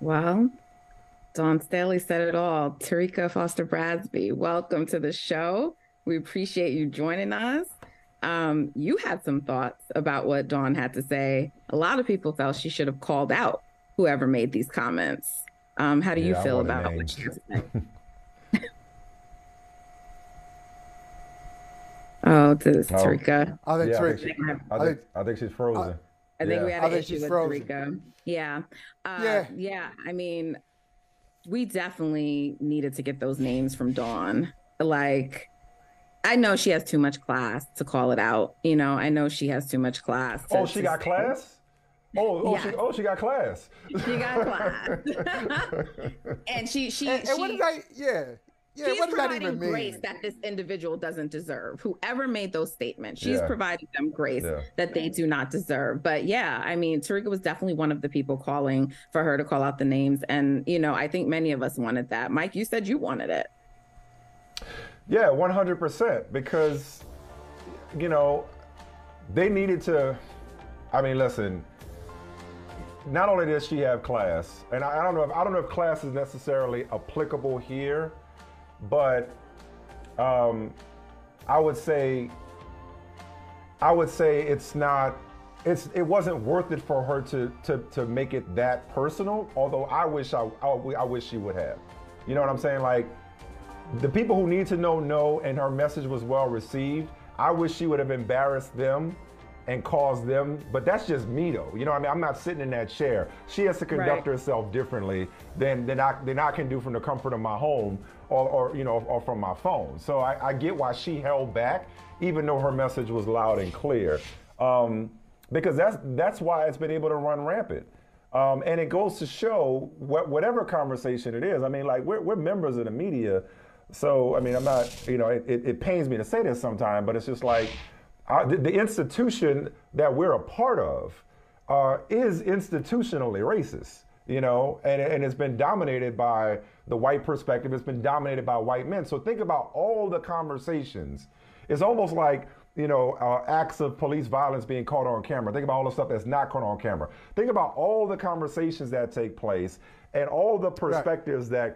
Well, Dawn Staley said it all. Terrika Foster-Brasby, welcome to the show. We appreciate you joining us. You had some thoughts about what Dawn had to say. A lot of people felt she should have called out whoever made these comments. How do you Yeah, I feel wanted about what she names. had to say? Oh, this Oh, Terrika. I think yeah, I three. think she, I think I think she's I, frozen. I think we Yeah. had I an think issue she's with frozen. Terrika. Yeah. Yeah. Yeah. I mean, we definitely needed to get those names from Dawn. Like, I know she has too much class to call it out. I know she has too much class Oh, she to got say, class. yes, She got class. she got class. And And what does that? Yeah. Yeah. she's What does that providing even grace mean? that this individual doesn't deserve. Whoever made those statements, she's Yeah, providing them grace yeah. that they do not deserve. But yeah, I mean, Tarika was definitely one of the people calling for her to call out the names. And, I think many of us wanted that. Mike, you said you wanted it. Yeah, 100%. Because, you know, they needed to. I mean, listen. Not only does she have class, and I don't know if class is necessarily applicable here, but um, I would say it's not. It wasn't worth it for her to make it that personal. Although I wish she would have. You know what I'm saying? Like, the people who need to know, and her message was well received. I wish she would have embarrassed them and caused them, but that's just me though. You know what I mean? I'm not sitting in that chair. She has to conduct Right. herself differently than I can do from the comfort of my home or from my phone. So I get why she held back, even though her message was loud and clear. Because that's why it's been able to run rampant. And it goes to show whatever conversation it is. I mean, like we're members of the media, so I mean, I'm not. It pains me to say this sometimes, but it's just like the institution that we're a part of is institutionally racist. And it's been dominated by the white perspective. It's been dominated by white men. So think about all the conversations. It's almost like acts of police violence being caught on camera. Think about all the stuff that's not caught on camera. Think about all the conversations that take place and all the perspectives that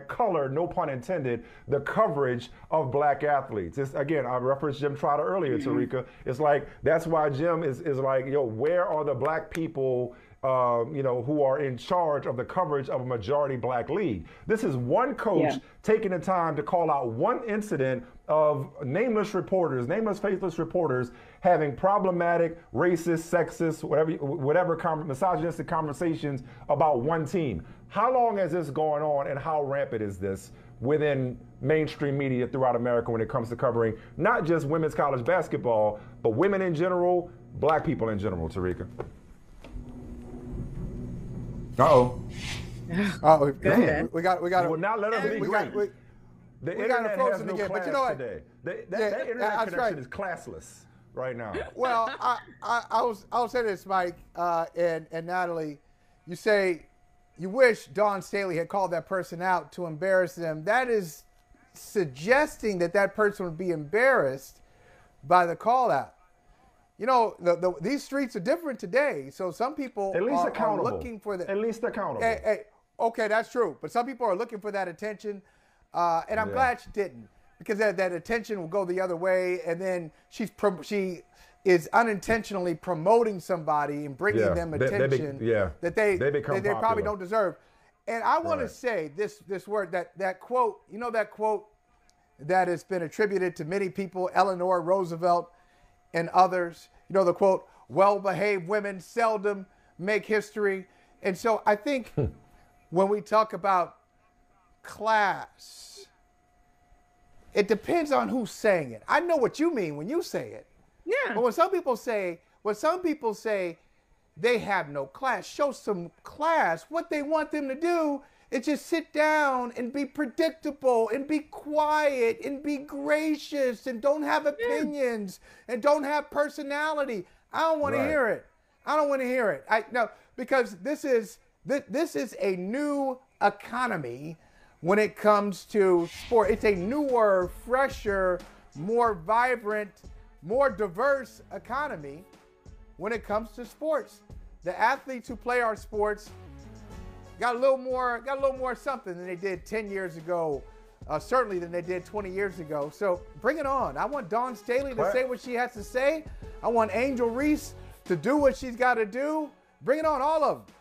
color, no pun intended, the coverage of black athletes. It's, again, I referenced Jim Trotter earlier, Terrika. It's like, that's why Jim is like, where are the black people who are in charge of the coverage of a majority black league? This is one coach taking the time to call out one incident of nameless, faceless reporters having problematic, racist, sexist, whatever misogynistic conversations about one team. How long has this going on, and how rampant is this within mainstream media throughout America when it comes to covering not just women's college basketball, but women in general, black people in general, Terrika? Uh-oh. Oh, Go ahead. we got You will not let us be great. The we got internet it has frozen no again. class But you know what? today. That Yeah, internet that's connection right. is classless right now. Well, I'll say this, Mike, and Natalie. You say you wish Dawn Staley had called that person out to embarrass them. That is suggesting that person would be embarrassed by the call out. These streets are different today. So some people At least are accountable. looking for the. At least accountable. Okay, that's true. But some people are looking for that attention, and I'm Yeah. glad she didn't, because that attention will go the other way, and then she is unintentionally promoting somebody and bringing them attention that they become probably popular. don't deserve. And I want to Right. say this word, that quote. That quote that has been attributed to many people, Eleanor Roosevelt and others. The quote, "Well-behaved women seldom make history." And so I think when we talk about class, it depends on who's saying it. I know what you mean when you say it. Yeah. But when some people say they have no class, show some class. What they want them to do is just sit down and be predictable and be quiet and be gracious and don't have opinions and don't have personality. I don't want to Right. hear it. I don't want to hear it. Because this is a new economy when it comes to sport. It's a newer, fresher, more vibrant, more diverse economy when it comes to sports. The athletes who play our sports got a little more something than they did 10 years ago, certainly than they did 20 years ago. So bring it on. I want Dawn Staley to say what she has to say. I want Angel Reese to do what she's got to do. Bring it on, all of them.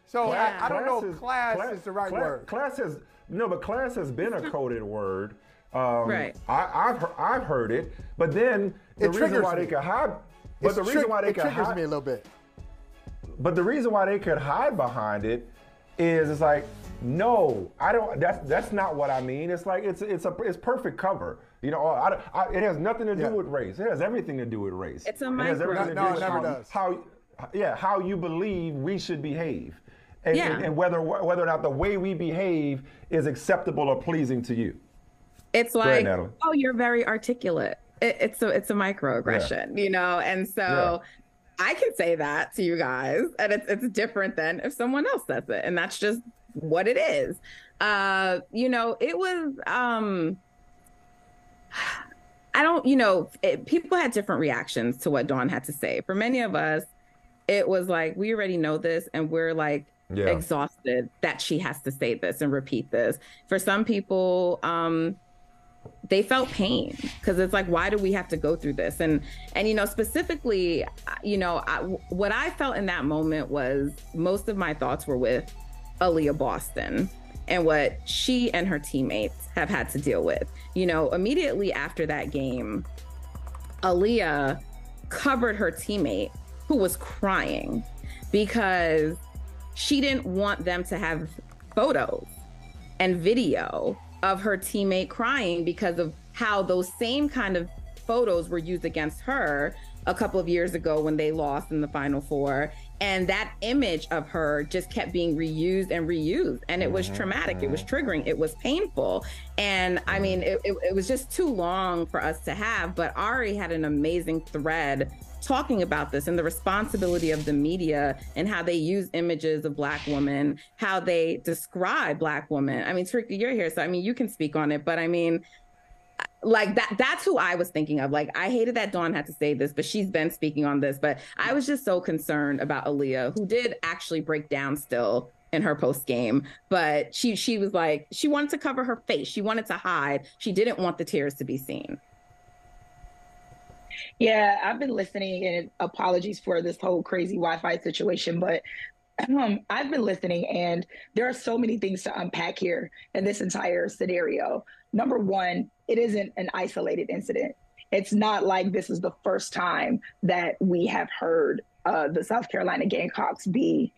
So yeah. I don't know if class is the right word. Class has been a coded word. Right. I've heard it, but then the reason why they could hide. But the reason why they could hide. It triggers me a little bit. But the reason why they could hide behind it is it's like, no, I don't. That's not what I mean. It's like it's perfect cover. You know, it has nothing to do with race. It has everything to do with race. It's a micro. No, it never does. How you believe we should behave, and whether or not the way we behave is acceptable or pleasing to you. It's like, oh, you're very articulate. It's a microaggression, you know, and so I can say that to you guys, and it's different than if someone else says it, and that's just what it is. You know, it was. People had different reactions to what Dawn had to say. For many of us, it was like, we already know this, and we're like exhausted that she has to say this and repeat this. For some people, they felt pain because it's like, why do we have to go through this? And you know, specifically, you know, what I felt in that moment was most of my thoughts were with Aaliyah Boston and what she and her teammates have had to deal with. You know, immediately after that game, Aaliyah covered her teammate who was crying because she didn't want them to have photos and video of her teammate crying because of how those same kind of photos were used against her a couple of years ago when they lost in the Final Four. And that image of her just kept being reused and reused. And it was traumatic. It was triggering. It was painful. And I mean, it was just too long for us to have. But Ari had an amazing thread talking about this and the responsibility of the media and how they use images of Black women, how they describe Black women. I mean, Terrika, you're here, so I mean, you can speak on it. But I mean, like that's who I was thinking of. Like, I hated that Dawn had to say this, but she's been speaking on this. But I was just so concerned about Aaliyah, who did actually break down still in her post game. But she was like, she wanted to cover her face. She wanted to hide. She didn't want the tears to be seen. Yeah, I've been listening, and apologies for this whole crazy Wi-Fi situation, but I've been listening, and there are so many things to unpack here in this entire scenario. Number one, it isn't an isolated incident. It's not like this is the first time that we have heard the South Carolina Gamecocks be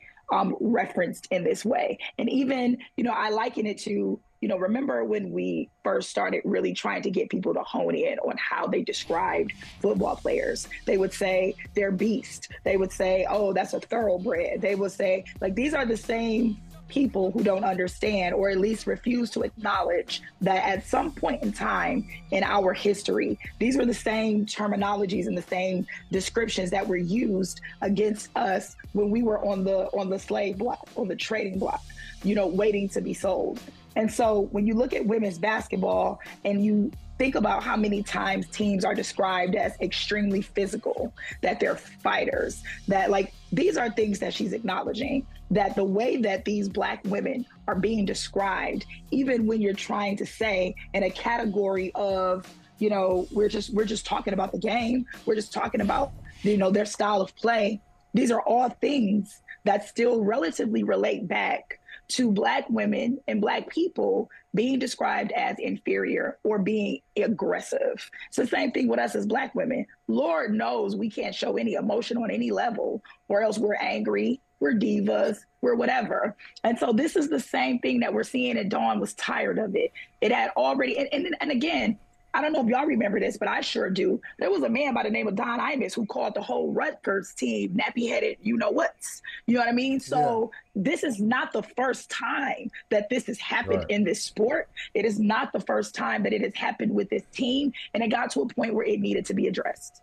referenced in this way. And even, you know, I liken it to, you know, remember when we first started really trying to get people to hone in on how they described football players? They would say they're beast. They would say, oh, that's a thoroughbred. They would say, like, these are the same people who don't understand, or at least refuse to acknowledge that at some point in time in our history, these were the same terminologies and the same descriptions that were used against us when we were on the slave block, on the trading block, you know, waiting to be sold. And so when you look at women's basketball and you think about how many times teams are described as extremely physical, that they're fighters, that like, these are things that she's acknowledging, that the way that these Black women are being described, even when you're trying to say in a category of, you know, we're just talking about the game, we're just talking about, you know, their style of play. These are all things that still relatively relate back to Black women and Black people being described as inferior or being aggressive. It's the same thing with us as Black women. Lord knows we can't show any emotion on any level, or else we're angry, we're divas, we're whatever. And so this is the same thing that we're seeing, and Dawn was tired of it. It had already, and again, I don't know if y'all remember this, but I sure do. There was a man by the name of Don Imus who called the whole Rutgers team nappy-headed you-know-whats. You know what I mean? So this is not the first time that this has happened in this sport. It is not the first time that it has happened with this team, and it got to a point where it needed to be addressed.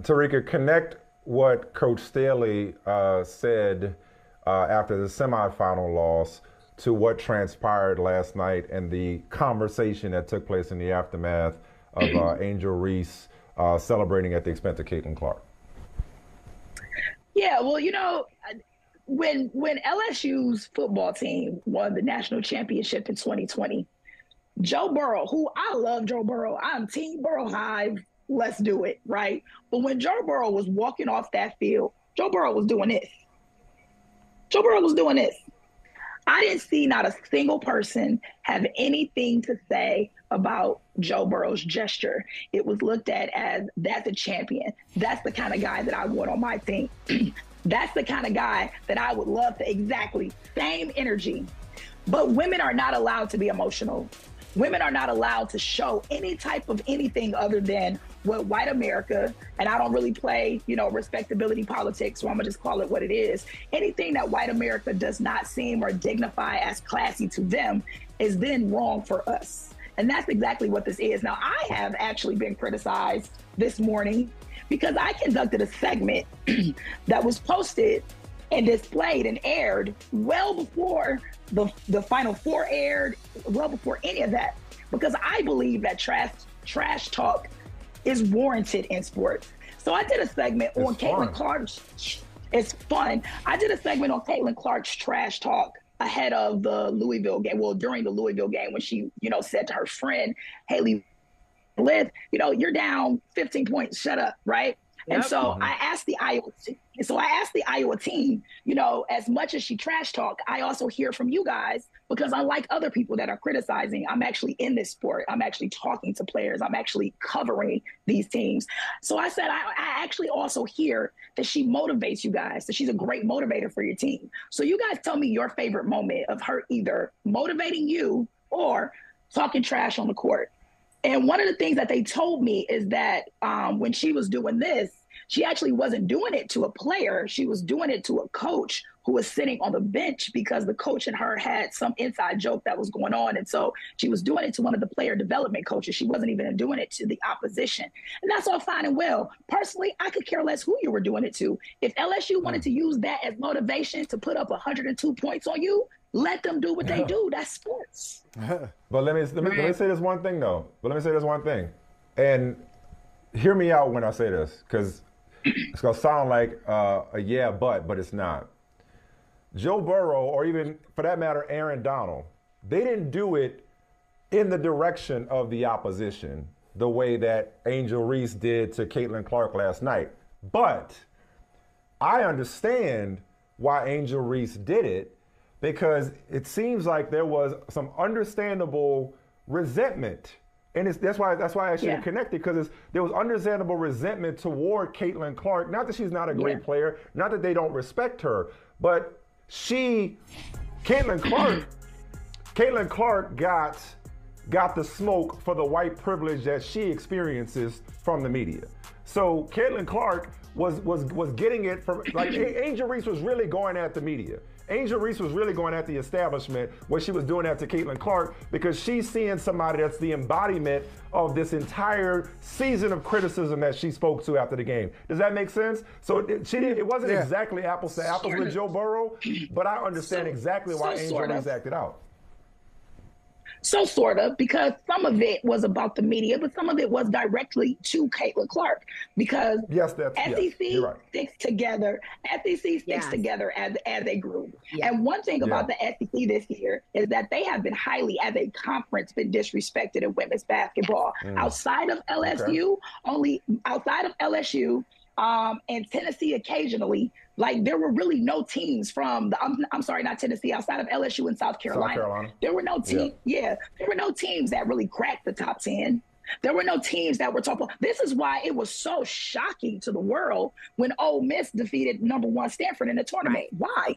Terrika, connect what Coach Staley said after the semifinal loss to what transpired last night and the conversation that took place in the aftermath of Angel Reese celebrating at the expense of Caitlin Clark. Yeah, well, you know, when LSU's football team won the national championship in 2020, Joe Burrow, who I love Joe Burrow, I'm Team Burrow Hive, let's do it, right? But when Joe Burrow was walking off that field, Joe Burrow was doing this. Joe Burrow was doing this. I didn't see not a single person have anything to say about Joe Burrow's gesture. It was looked at as, that's a champion. That's the kind of guy that I want on my team. That's the kind of guy that I would love to, exactly, same energy. But women are not allowed to be emotional. Women are not allowed to show any type of anything other than what white America, and I don't really play, respectability politics, so I'm gonna just call it what it is. Anything that white America does not seem or dignify as classy to them is then wrong for us. And that's exactly what this is. Now, I have actually been criticized this morning because I conducted a segment that was posted and displayed and aired well before the Final Four aired, well before any of that, because I believe that trash talk is warranted in sports. So I did a segment on Caitlin Clark's, it's fun. I did a segment on Caitlin Clark's trash talk ahead of the Louisville game, well, during the Louisville game when she, said to her friend, Haley Bliss, you're down 15 points, shut up, right? Yep. And so I asked the Iowa team, as much as she trash talk, I also hear from you guys, because unlike other people that are criticizing, I'm actually in this sport. I'm actually talking to players. I'm actually covering these teams. So I said, I actually also hear that she motivates you guys, that she's a great motivator for your team. So you guys tell me your favorite moment of her either motivating you or talking trash on the court. And one of the things that they told me is that when she was doing this, she actually wasn't doing it to a player. She was doing it to a coach who was sitting on the bench because the coach and her had some inside joke that was going on. And so she was doing it to one of the player development coaches. She wasn't even doing it to the opposition. And that's all fine and well. Personally, I could care less who you were doing it to. If LSU wanted to use that as motivation to put up 102 points on you, let them do what they do. That's sports. But let me say this one thing, though. And hear me out when I say this, because it's going to sound like a yeah, but it's not. Joe Burrow, or even, for that matter, Aaron Donald, they didn't do it in the direction of the opposition the way that Angel Reese did to Caitlin Clark last night. But I understand why Angel Reese did it, because it seems like there was some understandable resentment. And that's why I actually connected, because there was understandable resentment toward Caitlin Clark. Not that she's not a great player, not that they don't respect her, but Caitlin Clark got the smoke for the white privilege that she experiences from the media. So Caitlin Clark was getting it from, like, Angel Reese was really going at the media. Angel Reese was really going at the establishment when she was doing that to Caitlin Clark, because she's seeing somebody that's the embodiment of this entire season of criticism that she spoke to after the game. Does that make sense? So it wasn't exactly apples to apples with Joe Burrow, but I understand exactly why Angel Reese acted out. So sort of, because some of it was about the media, but some of it was directly to Caitlin Clark, because SEC sticks together. SEC sticks together as a group. Yeah. And one thing about the SEC this year is that they have been highly, as a conference, been disrespected in women's basketball. Outside of LSU, and Tennessee occasionally, like, there were really no teams from not Tennessee, outside of LSU and South Carolina. There were no teams. There were no teams that really cracked the top 10. There were no teams that were top. This is why it was so shocking to the world when Ole Miss defeated #1 Stanford in the tournament. Why?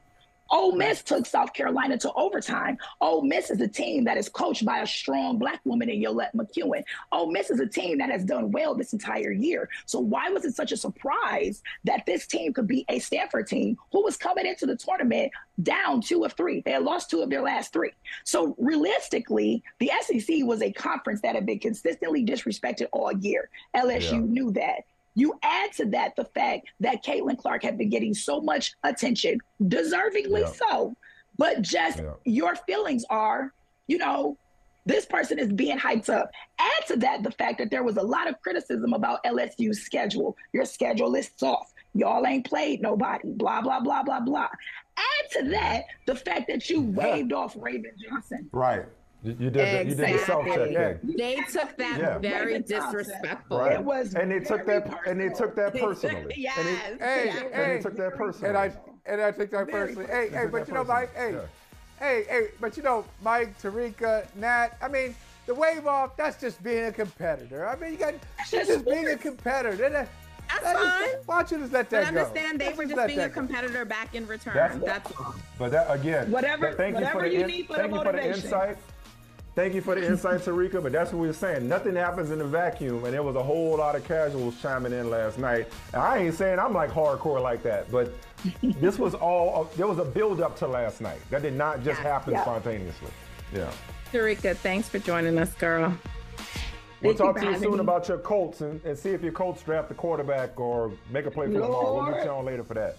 Ole Miss took South Carolina to overtime. Ole Miss is a team that is coached by a strong Black woman in Yolette McEwen. Ole Miss is a team that has done well this entire year. So why was it such a surprise that this team could beat a Stanford team who was coming into the tournament down 2 of 3? They had lost 2 of their last 3. So realistically, the SEC was a conference that had been consistently disrespected all year. LSU knew that. You add to that the fact that Caitlin Clark had been getting so much attention, deservingly so, but just your feelings are, this person is being hyped up. Add to that the fact that there was a lot of criticism about LSU's schedule. Your schedule is soft. Y'all ain't played nobody, blah, blah, blah, blah, blah. Add to that the fact that you waved off Raven Johnson. Right. You did the self-check thing. They took that very disrespectful. Right. It was and they took that personally. Yes. And they took that personally. And I take that personally. Hey, but you know, Mike, hey, but you know, Mike, Terrika, Nat, I mean, the wave off, that's just being a competitor. I mean, she's just being a competitor. That's fine. Why don't you just let that go? I understand they were just being a competitor back in return. That's all. But that, again, thank you for the insight. Thank you for the insight, Terrika, but that's what we were saying. Nothing happens in a vacuum, and there was a whole lot of casuals chiming in last night. And I ain't saying I'm like hardcore like that, but this was there was a build-up to last night. That did not just happen spontaneously. Yeah. Terrika, thanks for joining us, girl. We'll talk to you soon about your Colts and see if your Colts draft the quarterback or make a play for tomorrow. We'll get you on later for that.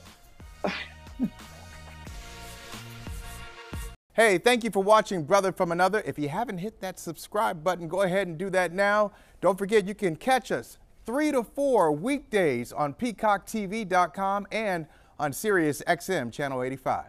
Hey, thank you for watching Brother from Another. If you haven't hit that subscribe button, go ahead and do that now. Don't forget you can catch us 3 to 4 weekdays on PeacockTV.com and on Sirius XM Channel 85.